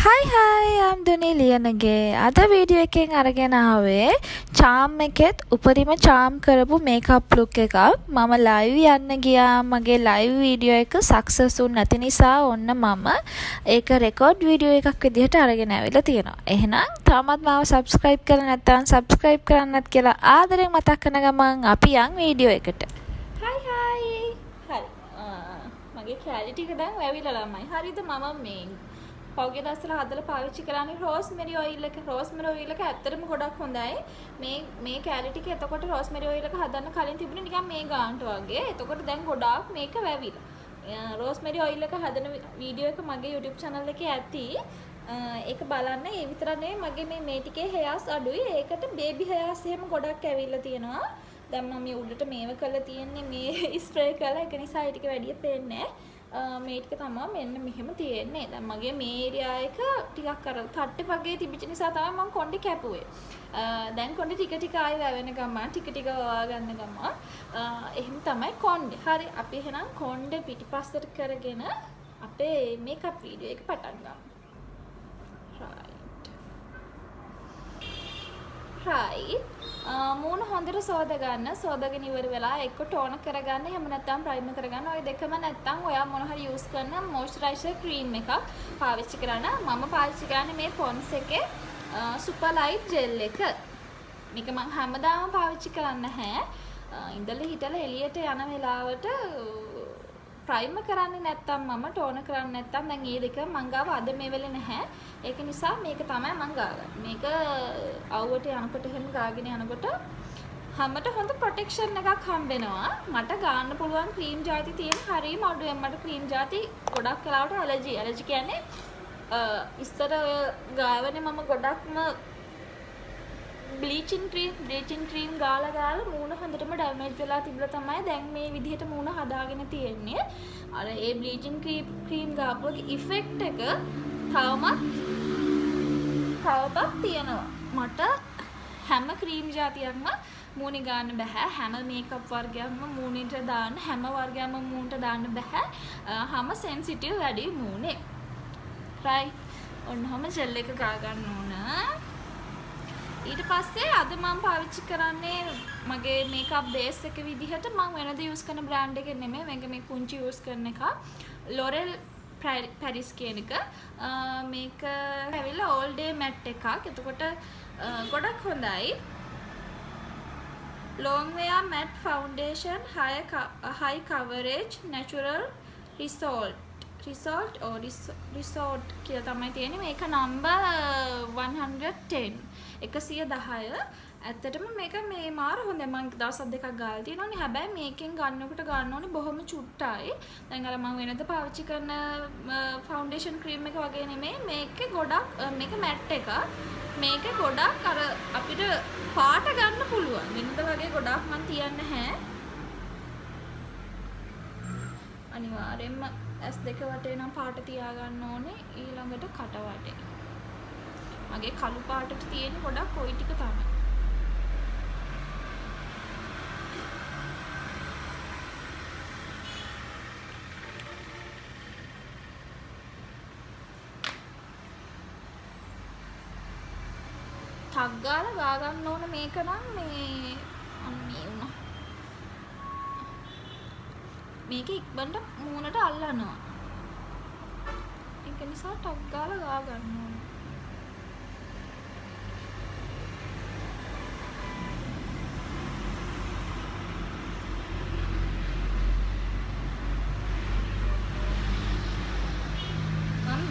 හයි I'm දුනී Liyanage අද video එකෙන් අරගෙන ආවේ චාම් එකෙත් උපරිම චාම් කරපු මේකප් ලුක් එකක් මම ලයිව් යන්න ගියා මගේ ලයිව් වීඩියෝ එක සක්සස් වුනේ නැති නිසා ඔන්න මම ඒක රෙකෝඩ් වීඩියෝ එකක් විදිහට අරගෙන ආවිලා තියෙනවා. එහෙනම් තාමත් මාව සබ්ස්ක්‍රයිබ් කරලා නැත්නම් සබ්ස්ක්‍රයිබ් කරන්නත් කියලා ආදරෙන් මතක් කරන ගමන් අපි යන් වීඩියෝ එකට. හයි හරි මගේ කැලිටි එක දැන් වැවිලා ළමයි. හරිද මම මේ පෞගේ දවස්වල හදලා පාවිච්චි කරන්නේ රෝස්මෙරි ඔයිල් එක. රෝස්මෙරි ඔයිල් එක ඇත්තටම ගොඩක් හොඳයි. මේ කැලිටි එක එතකොට රෝස්මෙරි ඔයිල් එක හදන්න කලින් තිබුණේ නිකන් මේ ගානට වගේ. එතකොට දැන් ගොඩාක් මේක වැවිලා. රෝස්මෙරි ඔයිල් එක හදන වීඩියෝ එක මගේ YouTube channel එකේ ඇති. ඒක බලන්න. ඒ විතරක් නෙවෙයි මගේ මේ ටිකේ hairs අඩුයි. ඒකට baby hairs එහෙම ගොඩක් ඇවිල්ලා තියෙනවා. දැන් මම මේ උඩට මේව කරලා තියෙන්නේ මේ ස්ප්‍රේ කරලා. ඒක නිසා ඒ ටික වැඩි පේන්නේ නැහැ. මේ ටික තමයි මෙන්න මෙහෙම තියෙන්නේ. දැන් මගේ මේ ඒරියා එක ටිකක් අර තට්ටේ වගේ තිබිච්ච නිසා තමයි මම කොණ්ඩේ කැපුවේ. දැන් කොණ්ඩේ ටික ටික ආයි වැවෙන ගමන් ටික ටික වවා ගන්න ගමන් එහෙම තමයි කොණ්ඩේ. හරි අපි එහෙනම් කොණ්ඩේ පිටිපස්සට කරගෙන අපේ මේකප් වීඩියෝ එක පටන් ගමු. right මූණ හොඳට සෝද ගන්න. සෝදගෙන ඉවර වෙලා එක්ක ටෝන කරගන්න එහෙම නැත්නම් ප්‍රයිමර් කරගන්න. ඔය දෙකම නැත්නම් ඔයා මොන හරි යූස් කරන මොයිස්චරයිසර් ක්‍රීම් එකක් පාවිච්චි කරන්න. මම පාවිච්චි කරන්නේ මේ පොන්ස් එකේ සුපර් ලයිට් ජෙල් එක. මේක මම හැමදාම පාවිච්චි කරන්නේ නැහැ. ඉඳලා හිටලා එළියට යන වෙලාවට ප්‍රයිමර් කරන්නේ නැත්නම් මම ටෝන කරන්නේ නැත්නම් දැන් මේ දෙක මං ගාව අද මේ වෙලේ නැහැ. ඒක නිසා මේක තමයි මං ගාගන්නේ. මේක අවුවට යනකොට එහෙම ගාගෙන යනකොට හැමත හොඳ ප්‍රොටෙක්ෂන් එකක් හම්බෙනවා. මට ගන්න පුළුවන් ක්‍රීම් ජාති තියෙන හරියම අඩුවෙන් මට ක්‍රීම් ජාති ගොඩක් කලාවට ඇලර්ජි. ඇලර්ජි කියන්නේ ඉස්සර ඔය ගාවනේ මම ගොඩක්ම බ්ලීචින් ක්‍රීම් ගාලා මූණ හොඳටම ඩැමේජ් වෙලා තිබිලා තමයි දැන් මේ විදිහට මූණ හදාගෙන තියෙන්නේ. අර ඒ බ්ලීචින් ක්‍රීම් ගාපුවගේ ඉෆෙක්ට් එක තවමත් තියෙනවා. මට හැම ක්‍රීම් ජාතියක්ම මූණේ ගන්න බෑ. හැම මේකප් වර්ගයක්ම මූණට දාන්න හැම වර්ගයක්ම මූණට දාන්න බෑ. හැම සෙන්සිටිව් වැඩි මූණේ. right. ඔන්නම ජෙල් එක ගා ගන්න ඕන. ඊට පස්සේ අද මම පාවිච්චි කරන්නේ මගේ මේකප් බේස් එක විදිහට මම වෙනද යූස් කරන බ්‍රෑන්ඩ් එක නෙමෙයි. මේක පුංචි යූස් කරන එක. L'Oreal Paris කියන එක. මේක ඇවිල්ලා all day matte එකක්. එතකොට ගොඩක් හොඳයි. long wear matte foundation high coverage natural result කියලා තමයි තියෙන්නේ. මේක number 110 110. ඇත්තටම මේක මේ මාර හොඳයි. මම දවස් දෙකක් ගාලා තියෙනවානේ. හැබැයි මේකෙන් ගන්නකොට ගන්න ඕනේ බොහොම චුට්ටයි. දැන් අර මම වෙනද පාවිච්චි කරන ෆවුන්ඩේෂන් ක්‍රීම් එක වගේ නෙමෙයි. මේකේ ගොඩක් මේක මැට් එක. මේක ගොඩක් අර අපිට පාට ගන්න පුළුවන්. වෙනද වගේ ගොඩක් මම තියන්නේ නැහැ. අනිවාර්යෙන්ම S2 වටේ නම් පාට තියාගන්න ඕනේ. ඊළඟට කට වටේ. මගේ කළු පාටට තියෙන ගොඩක් ওই ටික තමයි. ටක් ගාලා ගා ගන්න ඕන මේක නම් මේ වුණා. මේක ඉක්මනට මූණට අල්ලනවා. ඒක නිසා ටක් ගාලා ගා ගන්න ඕන.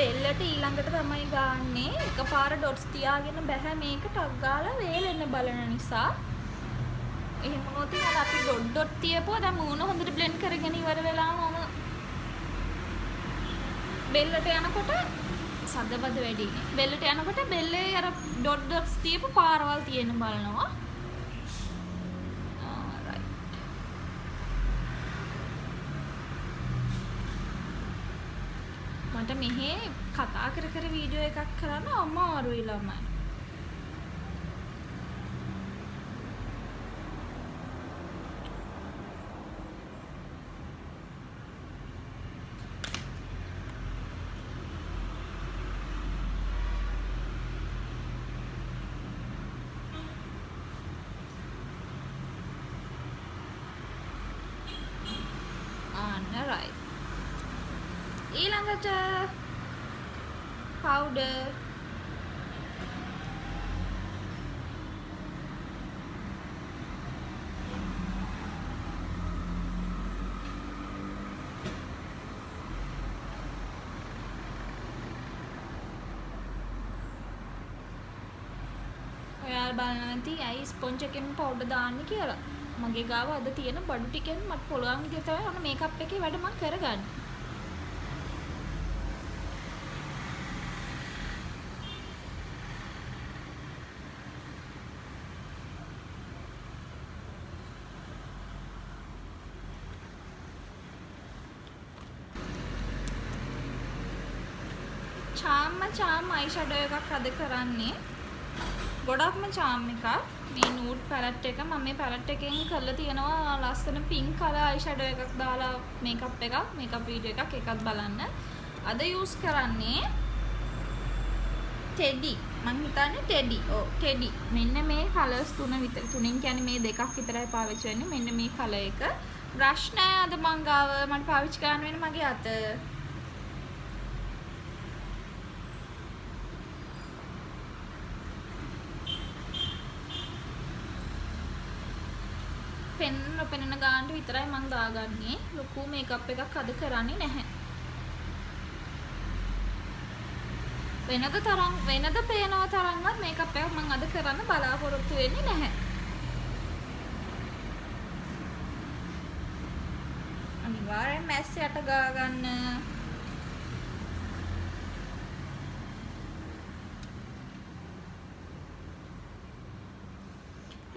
බෙල්ලට ඊළඟට තමයි ගාන්නේ. එකපාර ඩොට්ස් තියාගෙන බෑ. මේක ටක් ගාලා වේලෙන්න බලන නිසා. එහෙම වුණොත් අපි ඩොට් තියපුවා දැන් මූණ හොඳට බ්ලෙන්ඩ් කරගෙන ඉවර වෙලා මම බෙල්ලට යනකොට සද්දබද වැඩිනේ. බෙල්ලට යනකොට බෙල්ලේ අර ඩොට්ස් තියපු පාරවල් තියෙන බලනවා. මට මෙහි කතා කර වීඩියෝ එකක් කරන්න අමාරුයි ළමයි. right. ඊළඟට powder. ඔයාලා බලන්න නැති ඇයි ස්පොන්ජ් එකෙන් පවුඩර් දාන්නේ කියලා. මගේ ගාව අද තියෙන බඩු ටිකෙන් මට පුළුවන් විදිහට තමයි අන්න මේකප් එකේ වැඩ මම කරගන්නේ. charm eyeshadow එකක් අද කරන්නේ. ගොඩක්ම charm එකක්. මේ nude palette එක මම මේ palette එකෙන් කරලා තියෙනවා ලස්සන pink color eyeshadow එකක් දාලා makeup video එකක් ඒකත් බලන්න. අද use කරන්නේ teddy. මම හිතන්නේ teddy. ඔව් teddy. මෙන්න මේ colors තුනෙන් කියන්නේ මේ දෙකක් විතරයි පාවිච්චි වෙන්නේ. මෙන්න මේ color එක. brush නෑ අද මං ගාව මට පාවිච්චි කරන්න වෙන්නේ මගේ අත. පෙනෙන ගානට විතරයි මම දාගන්නේ. ලොකු මේකප් එකක් අද කරන්නේ නැහැ. වෙනද පේනව තරම්වත් මේකප් එකක් මම අද කරන්න බලාපොරොත්තු වෙන්නේ නැහැ. අනිවාර්යෙන් මැස් යට ගා ගන්න.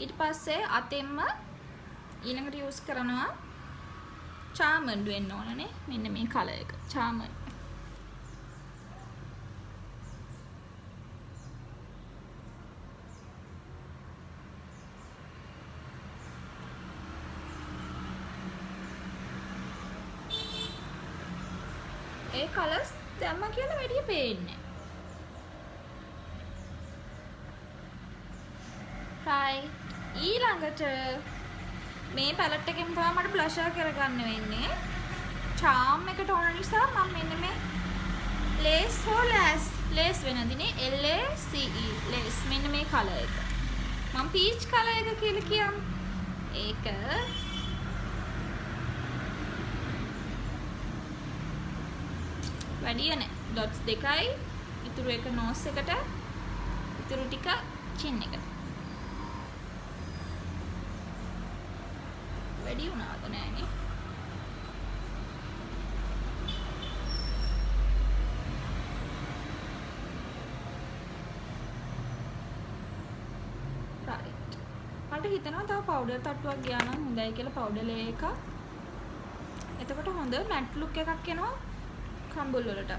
ඊට පස්සේ අතෙන්ම ඊළඟට යූස් කරනවා charmed වෙන්න ඕනනේ. මෙන්න මේ කලර් එක charmed. ඒ කලර්ස් දැම්ම කියලා වැඩි පේන්නේ. right. ඊළඟට මේ palette එකෙන් තමයි මට blusher කරගන්න වෙන්නේ. charm එකට ඕන නිසා මම මෙන්න මේ lace වෙනදිනේ LACE lace මෙන්න මේ color එක. මම peach color එක කියලා කියන්නේ. ඒක වැඩිය නෑ. dots දෙකයි. ඉතුරු එක nose එකට. ඉතුරු ටික chin එකට. වැඩි වුණාද නෑනේ. right. මට හිතෙනවා තව powder තට්ටුවක් ගියා නම් හොඳයි කියලා powder layer එක. එතකොට හොඳ matte look එකක් එනවා කම්බුල් වලට.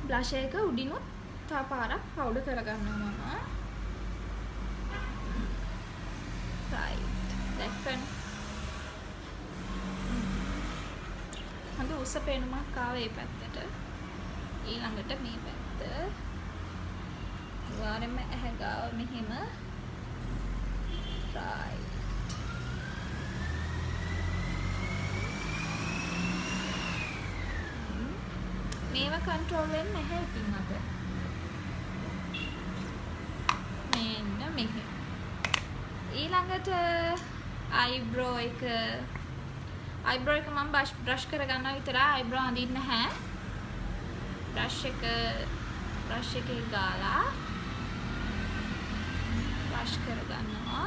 blush එක උඩිනුත් තව පාරක් powder කරගන්නවා මම. right. දැක්කනේ. හොඳ උස පේනුමක් ආවේ මේ පැත්තට. ඊළඟට මේ පැත්ත. වාරෙම ඇහැ ගාව මෙහෙම. right. මේවා control වෙන්නේ නැහැ ඉතින් අප. මෙන්න මෙහෙම. ඊළඟට eyebrow එක මම brush කරගන්නවා විතරයි. eyebrow අඳින්න නැහැ. brush එකේ ගාලා brush කරගන්නවා.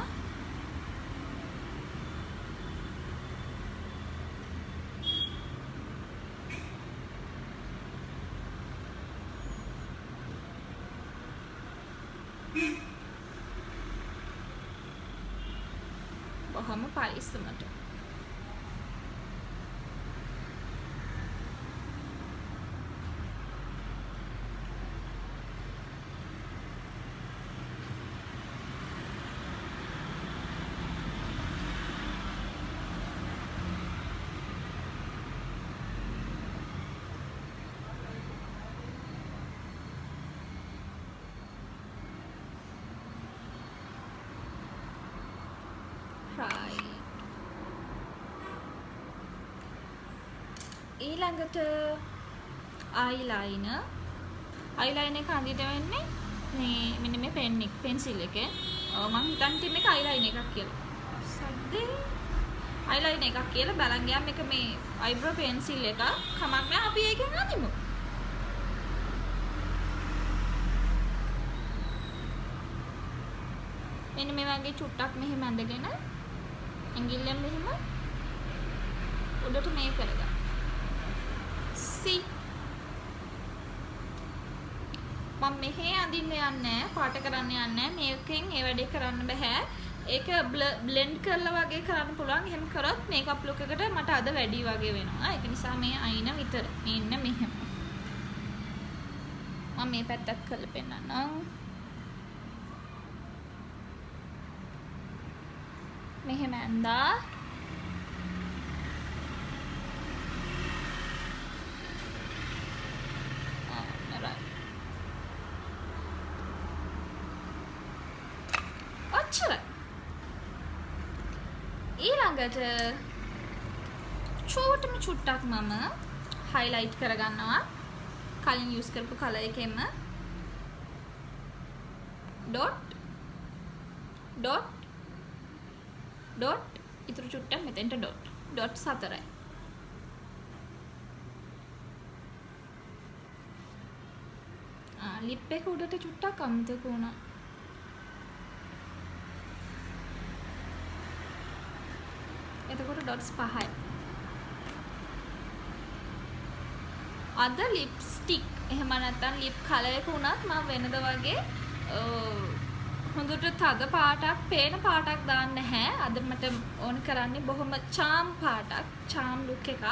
බොහොම පරිස්සමට. ඊළඟට eyeliner එක අඳින්න වෙන්නේ මේ මෙන්න මේ පෙන්සිල් එකේ. මම හිතන් තියන්නේ මේක eyeliner එකක් කියලා. සද්දේ eyeliner එකක් කියලා බලන් ගියාම මේක මේ eyebrow pencil එකක්. කමක් නෑ අපි ඒකෙන් අඳිමු. මෙන්න මේ වගේ චුට්ටක් මෙහෙම ඇඳගෙන ඇඟිල්ලෙන් මෙහෙම උඩට මේ කරගන්න. මම මෙහෙ අඳින්න යන්නේ නැහැ, පාට කරන්න යන්නේ නැහැ. මේකෙන් ඒ වැඩේ කරන්න බෑ. ඒක බ්ලෙන්ඩ් කරලා වගේ කරන්න පුළුවන්. එහෙම කරොත් මේකප් ලුක් එකට මට අද වැඩි වගේ වෙනවා. ඒක නිසා මේ අයින විතර මෙන්න මෙහෙම. මම මේ පැත්තත් කරලා පෙන්නන්නම්. මෙහෙම ඇඳා ඊළඟට චුට්ටක් මම highlight කරගන්නවා කලින් use කරපු color එකෙන්ම dot ඉතුරු චුට්ටක් මෙතෙන්ට dot 4යි. lip එක උඩට චුට්ටක් අමතක වුණා. එතකොට dots 5යි. අද ලිප්ස්ටික් එහෙම නැත්නම් ලිප් කලර් එක උනත් මම වෙනද වගේ හොඳට තද පාටක් පේන පාටක් දාන්න නැහැ. අද මට ඕන කරන්නේ බොහොම charm පාටක්, charm look එකක්.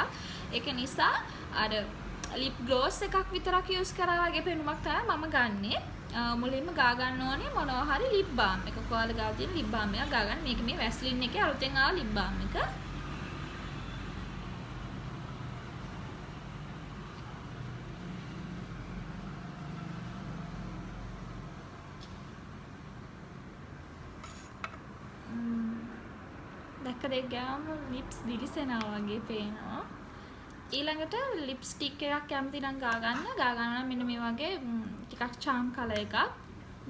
ඒක නිසා අර lip gloss එකක් විතරක් use කරා වගේ පෙනුමක් තමයි මම ගන්නෙ. මුලින්ම ගා ගන්න ඕනේ මොනවා හරි lip balm එක. කොහොමද ගාලා තියෙන lip balm එක ගා ගන්න. මේක මේ Vaseline එකේ අලුතෙන් ආව lip balm එක. දැක්ක දෙයක් ගාම lips දිලිසෙනවා වගේ පේනවා. ඊළඟට ලිප්ස්ටික් එකක් කැමති නම් ගා ගන්න නම් මෙන්න මේ වගේ ටිකක් charm color එකක්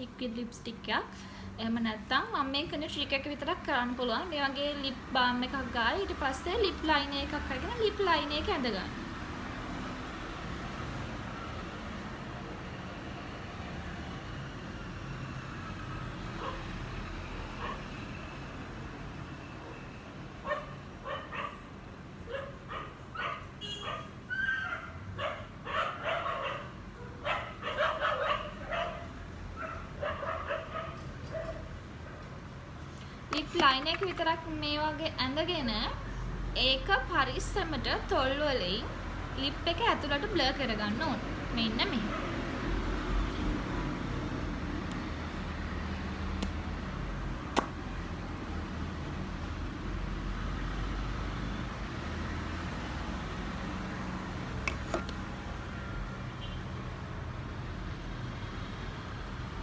liquid lipstick එකක්. එහෙම නැත්නම් මම මේ කරන ට්‍රික් එක විතරක් කරන්න පුළුවන්. මේ වගේ lip balm එකක් ගාලා ඊට පස්සේ lip liner එකක් අරගෙන lip liner එක ඇඳ ගන්න. lip liner එක විතරක් මේ වගේ ඇඳගෙන ඒක පරිස්සමට තොල් වලින් lip එක ඇතුළට blur කරගන්න ඕන. මෙන්න මෙහෙම.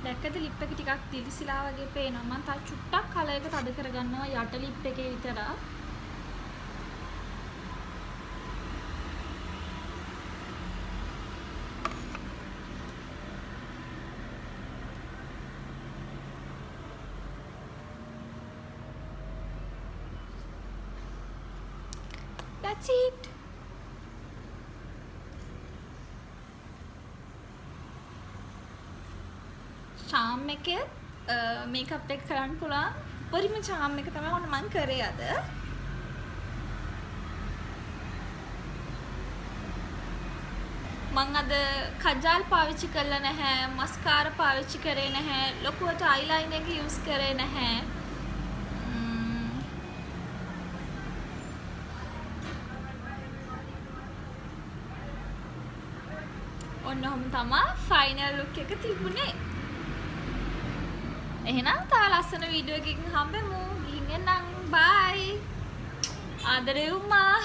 දැක්කද ලිප් එක ටිකක් දිලිසිලා වගේ පේනවා. මම තා චුට්ටක් කලර් එක තද කරගන්නවා යට ලිප් එකේ විතර. That's it. charm එකේ මේකප් එක කරන්න පුළුවන්. පරිම charm එක තමයි මම කරේ අද. මම අද කජල් පාවිච්චි කරලා නැහැ, මස්කාරා පාවිච්චි කරේ නැහැ, ලොකුවට eyeliner එක use කරේ නැහැ. ඔන්නෝම තමයි final look එක තිබුණේ. එහෙනම් තා ලස්සන වීඩියෝ එකකින් හම්බෙමු. ගිහින් එන්නම්. බයි. ආදරේ උම්මා.